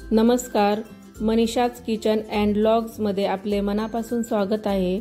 नमस्कार, Manisha's kitchen and व्लॉग्समध्ये आपले मनापासून स्वागत आहे।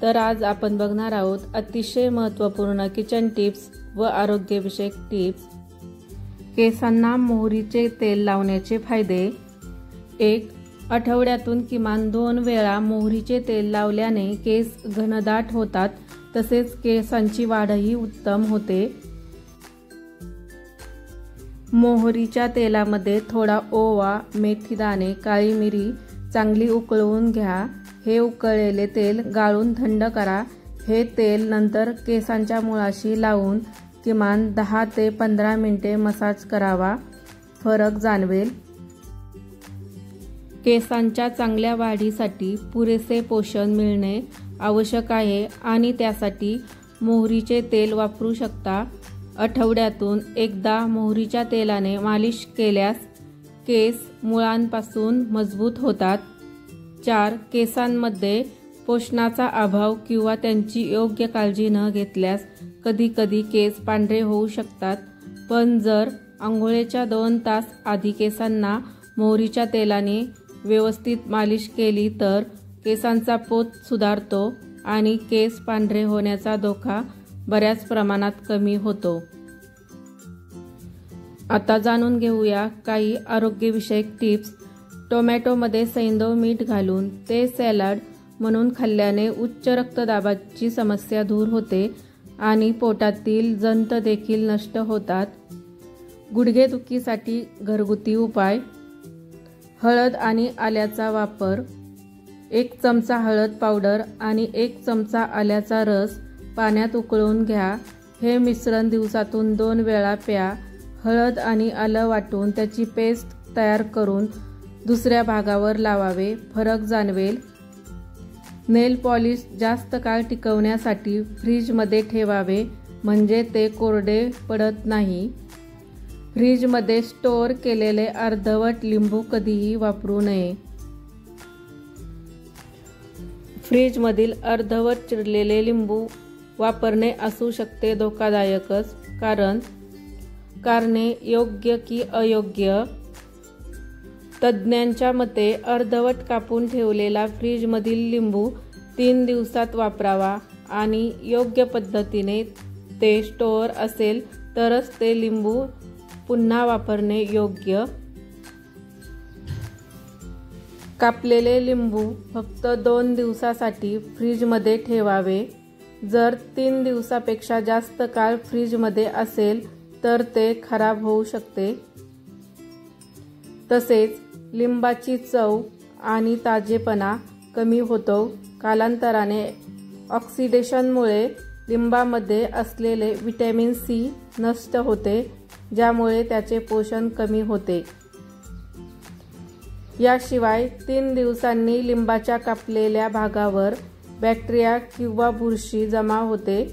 तर आज आपण बघणार आहोत अतिशय महत्त्वपूर्ण किचन टिप्स व आरोग्यविषयक टिप्स। केसांना मोहरीचे तेल लावण्याचे फायदे। 1. आठवड्यातून किमान 2 वेळा मोहरीचे तेल लावल्याने केस घनदाट होतात, तसेच केसांची वाढही उत्तम होते। मोहरीच्या तेलामध्ये थोडा ओवा, मेथीदाणे, काळी मिरी चांगली उकळवून घ्या। हे उकळलेले तेल गाळून थंड करा। हे तेल नंतर केसांच्या मुळाशी लावून किमान 10 ते 15 मिनिटे मसाज करावा, फरक जाणवेल। केसांच्या चांगल्या वाढीसाठी पुरेसे पोषण मिळणे आवश्यक आहे आणि त्यासाठी मोहरीचे तेल वापरू शकता। आठवड्यातून एकदा मोहरीच्या तेलाने मालिश केल्यास केस मुळांपासून मजबूत होतात। 4. केसांमध्ये पोषणाचा अभाव किंवा त्यांची योग्य काळजी न घेतल्यास कधीकधी केस पांढरे होऊ शकतात, पण जर अंघोळीच्या 2 तास आधी केसांना मोहरीच्या तेलाने व्यवस्थित मालिश केली तर केसांचा पोत सुधारतो आणि केस पांढरे होण्याचा धोका बऱ्याच प्रमाणात कमी होतो। आता जाणून घेऊया काही आरोग्यविषयक टिप्स। टोमॅटोमध्ये सैंधव मीठ घालून ते सॅलड म्हणून खाल्ल्याने उच्च रक्तदाबाची समस्या दूर होते आणि पोटातील जंत देखील नष्ट होतात। गुडघेदुखीसाठी घरगुती उपाय। हळद आणि आल्याचा वापर। 1 चमचा हळद पावडर आणि 1 चमचा आल्याचा रस पाण्यात उकळून घ्या। हे मिश्रण दिवसातून 2 वेळा प्या। हळद आणि आलं वाटून त्याची पेस्ट तयार करून दुसऱ्या भागावर लावावे, फरक जाणवेल। नेल पॉलिश जास्त काळ टिकवण्यासाठी फ्रीजमध्ये ठेवावे, म्हणजे ते कोरडे पडत नाही। फ्रीजमध्ये स्टोअर केलेले अर्धवट लिंबू कधीही वापरू नये। फ्रीजमधील अर्धवट चिरलेले लिंबू वापरणे असू शकते धोकादायकच, कारणे योग्य की अयोग्य। तज्ज्ञांच्या मते अर्धवट कापून ठेवलेला फ्रीजमधील लिंबू 3 दिवसात वापरावा आणि योग्य पद्धतीने ते स्टोअर असेल तरच ते लिंबू पुन्हा वापरणे योग्य। कापलेले लिंबू फक्त 2 दिवसासाठी फ्रीजमध्ये ठेवावे। जर 3 दिवसापेक्षा जास्त काळ फ्रीजमध्ये असेल तर ते खराब होऊ शकते। तसेच लिंबाची चव आणि ताजेपणा कमी होतो। कालांतराने ऑक्सिडेशनमुळे लिंबामध्ये असलेले व्हिटॅमिन सी नष्ट होते, ज्यामुळे त्याचे पोषण कमी होते। याशिवाय 3 दिवसांनी लिंबाच्या कापलेल्या भागावर बॅक्टेरिया किंवा बुरशी जमा होते,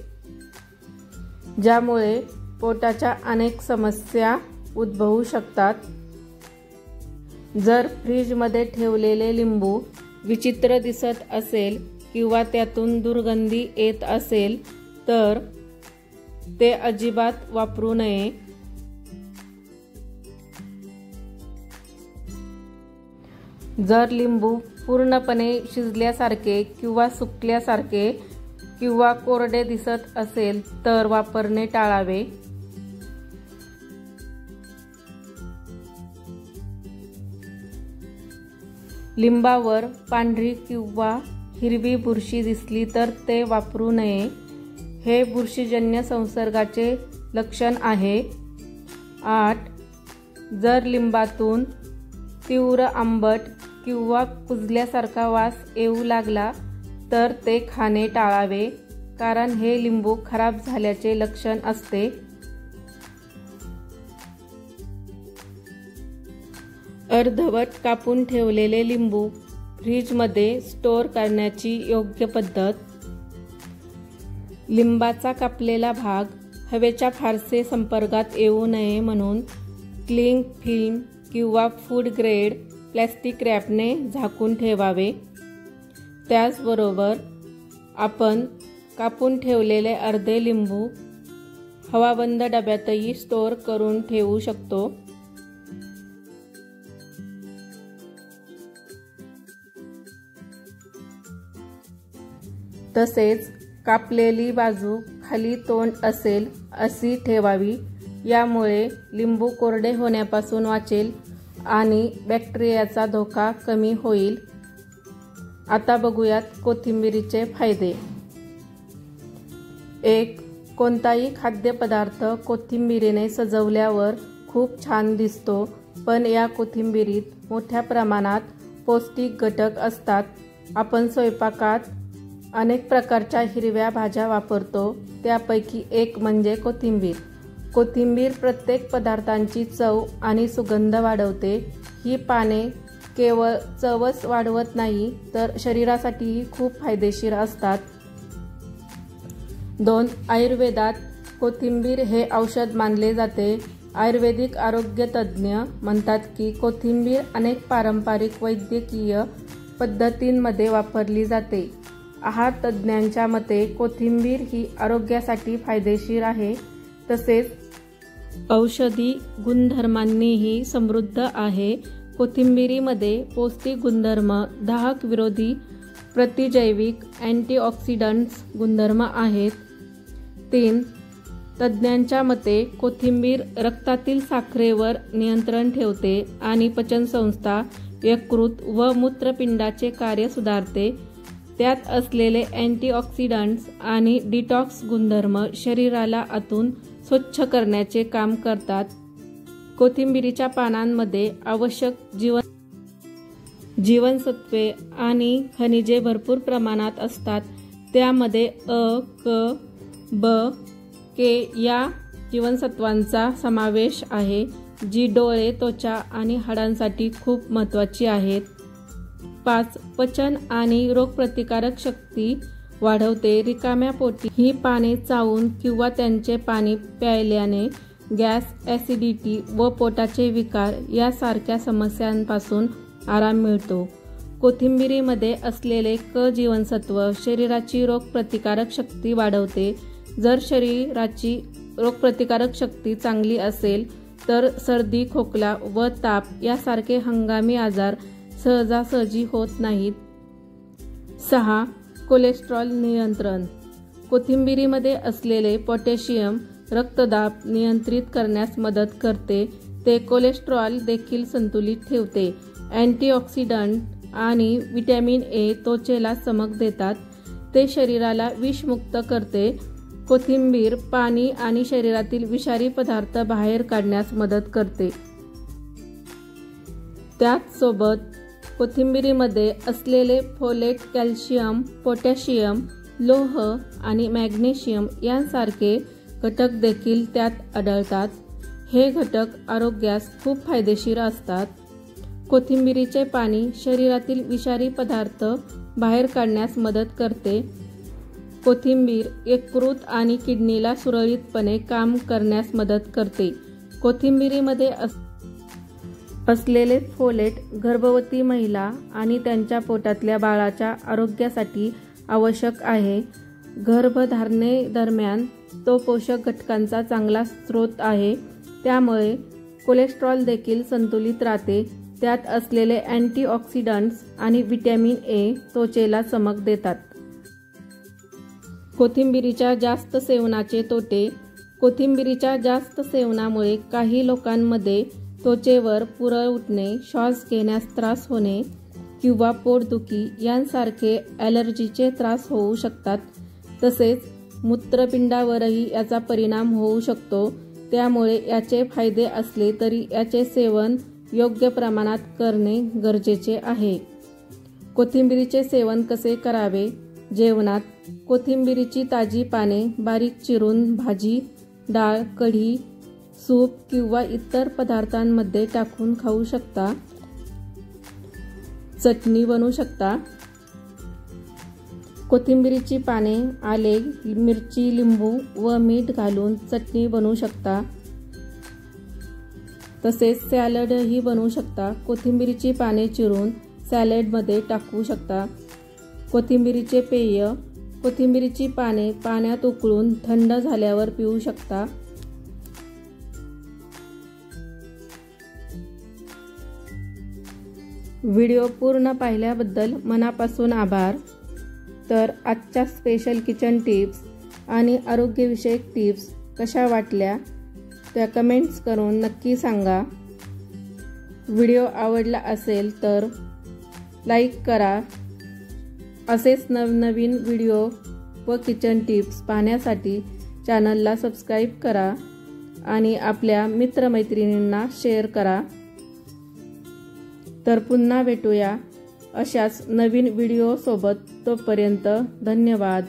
ज्यामुळे पोटाच्या अनेक समस्या उद्भवू शकतात। जर फ्रीजमध्ये ठेवलेले लिंबू विचित्र दिसत असेल किंवा त्यातून दुर्गंधी येत असेल तर ते अजिबात वापरू नये। जर लिंबू पूर्णपणे शिजल्यासारखे किंवा सुकल्यासारखे किंवा कोरडे दिसत असेल तर वापरणे टाळावे। लिंबावर पांढरी किंवा हिरवी बुरशी दिसली तर ते वापरू नये, हे बुरशीजन्य संसर्गाचे लक्षण आहे। 8. जर लिंबातून तीव्र आंबट किंवा कुजल्यासारखा वास येऊ लागला तर ते खाणे टाळावे, कारण हे लिंबू खराब झाल्याचे लक्षण असते। अर्धवट कापून ठेवलेले लिंबू फ्रीजमध्ये स्टोअर करण्याची योग्य पद्धत। लिंबाचा कापलेला भाग हवेच्या फारसे संपर्कात येऊ नये म्हणून क्लिंग फिल्म किंवा फूड ग्रेड प्लॅस्टिक रॅपने झाकून ठेवावे। त्याचबरोबर आपण कापून ठेवलेले अर्धे लिंबू हवाबंद डब्यातही स्टोअर करून ठेवू शकतो। तसेच कापलेली बाजू खाली तोंड असेल अशी ठेवावी। यामुळे लिंबू कोरडे होण्यापासून वाचेल आणि बॅक्टेरियाचा धोका कमी होईल। आता बघूयात कोथिंबिरीचे फायदे। 1. कोणताही खाद्यपदार्थ कोथिंबिरीने सजवल्यावर खूप छान दिसतो, पण या कोथिंबिरीत मोठ्या प्रमाणात पौष्टिक घटक असतात। आपण स्वयंपाकात अनेक प्रकारच्या हिरव्या भाज्या वापरतो, त्यापैकी एक म्हणजे कोथिंबीर। कोथिंबीर प्रत्येक पदार्थांची चव आणि सुगंध वाढवते। ही पाने केवळ चवच वाढवत नाही, तर शरीरासाठीही खूप फायदेशीर असतात। 2. आयुर्वेदात कोथिंबीर हे औषध मानले जाते। आयुर्वेदिक आरोग्य तज्ज्ञ म्हणतात की कोथिंबीर अनेक पारंपरिक वैद्यकीय पद्धतींमध्ये वापरली जाते। आहार तज्ज्ञांच्या मते कोथिंबीर ही आरोग्यासाठी फायदेशीर आहे, तसेच औषधी गुणधर्मांनीही समृद्ध आहे। कोथिंबिरीमध्ये पौष्टिक गुणधर्म, दाहक विरोधी, प्रतिजैविक, अँटीऑक्सिडंट्स गुणधर्म आहेत। 3. तज्ज्ञांच्या मते कोथिंबीर रक्तातील साखरेवर नियंत्रण ठेवते आणि पचनसंस्था, यकृत व मूत्रपिंडाचे कार्य सुधारते। त्यात असलेले अँटीऑक्सिडंट्स आणि डिटॉक्स गुणधर्म शरीराला आतून स्वच्छ करण्याचे काम करतात। कोथिंबिरीच्या पानांमध्ये आवश्यक जीवनसत्वे आणि खनिजे भरपूर प्रमाणात असतात। त्यामध्ये अ, क, ब, के या जीवनसत्वांचा समावेश आहे, जी डोळे, त्वचा आणि हाडांसाठी खूप महत्त्वाची आहेत। 5. पचन आणि रोगप्रतिकारक शक्ती वाढवते। रिकाम्या पोटी ही पाने चावून किंवा त्यांचे पाणी प्यायल्याने गॅस, ॲसिडिटी व पोटाचे विकार यासारख्या समस्यांपासून आराम मिळतो। कोथिंबिरीमध्ये असलेले क जीवनसत्व शरीराची रोगप्रतिकारक शक्ती वाढवते। जर शरीराची रोगप्रतिकारक शक्ती चांगली असेल तर सर्दी, खोकला व ताप यासारखे हंगामी आजार सहजासहजी होत नाहीत। 6. कोलेस्ट्रॉल नियंत्रण। कोथिंबिरीमध्ये असलेले पोटॅशियम रक्तदाब नियंत्रित करण्यास मदत करते। ते कोलेस्ट्रॉल देखील संतुलित ठेवते। अँटीऑक्सिडंट आणि व्हिटॅमिन ए त्वचेला चमक देतात। ते शरीराला विषमुक्त करते। कोथिंबीर पाणी आणि शरीरातील विषारी पदार्थ बाहेर काढण्यास मदत करते। त्याचसोबत कोथिंबिरीमध्ये असलेले फोलेट, कॅल्शियम, पोटॅशियम, लोह आणि मॅग्नेशियम यांसारखे घटक देखील त्यात आढळतात। हे घटक आरोग्यास खूप फायदेशीर असतात। कोथिंबिरीचे पाणी शरीरातील विषारी पदार्थ बाहेर काढण्यास मदत करते। कोथिंबीर यकृत आणि किडनीला सुरळीतपणे काम करण्यास मदत करते। कोथिंबिरीमध्ये असलेले फोलेट गर्भवती महिला आणि त्यांच्या पोटातल्या बाळाच्या आरोग्यासाठी आवश्यक आहे। गर्भधारणेदरम्यान तो पोषक घटकांचा चांगला स्रोत आहे, त्यामुळे कोलेस्ट्रॉल देखील संतुलित राहते। त्यात असलेले अँटीऑक्सिडंट्स आणि व्हिटॅमिन ए त्वचेला चमक देतात। कोथिंबिरीच्या जास्त सेवनाचे तोटे। कोथिंबिरीच्या जास्त सेवनामुळे काही लोकांमध्ये त्वचेवर पुरळ उठणे, श्वास घेण्यास त्रास होणे किंवा पोटदुखी यांसारखे ॲलर्जीचे त्रास होऊ शकतात। तसेच मूत्रपिंडावरही याचा परिणाम होऊ शकतो। त्यामुळे याचे फायदे असले तरी याचे सेवन योग्य प्रमाणात करणे गरजेचे आहे। कोथिंबिरीचे सेवन कसे करावे? जेवणात कोथिंबिरीची ताजी पाने बारीक चिरून भाजी, डाळ, कढी, सूप किंवा इतर पदार्थांमध्ये टाकून खाऊ शकता। चटणी बनवू शकता। कोथिंबिरीची पाने, आले, मिरची, लिंबू व मीठ घालून चटणी बनवू शकता। तसेच सॅलडही बनवू शकता। कोथिंबिरीची पाने चिरून सॅलडमध्ये टाकू शकता। कोथिंबिरीचे पेय। कोथिंबिरीची पाने पाण्यात उकळून थंड झाल्यावर पिऊ शकता। व्हिडिओ पूर्ण पाहिल्याबद्दल मनापासून आभार। तर आजच्या स्पेशल किचन टिप्स आणि आरोग्यविषयक टिप्स कशा वाटल्या त्या कमेंट्स करून नक्की सांगा। व्हिडिओ आवडला असेल तर लाईक करा। असेच नवनवीन व्हिडिओ व किचन टिप्स पाहण्यासाठी चॅनलला सबस्क्राईब करा आणि आपल्या मित्रमैत्रिणींना शेअर करा। तर पुन्हा भेटूया अशाच नवीन व्हिडिओ सोबत। तोपर्यंत धन्यवाद।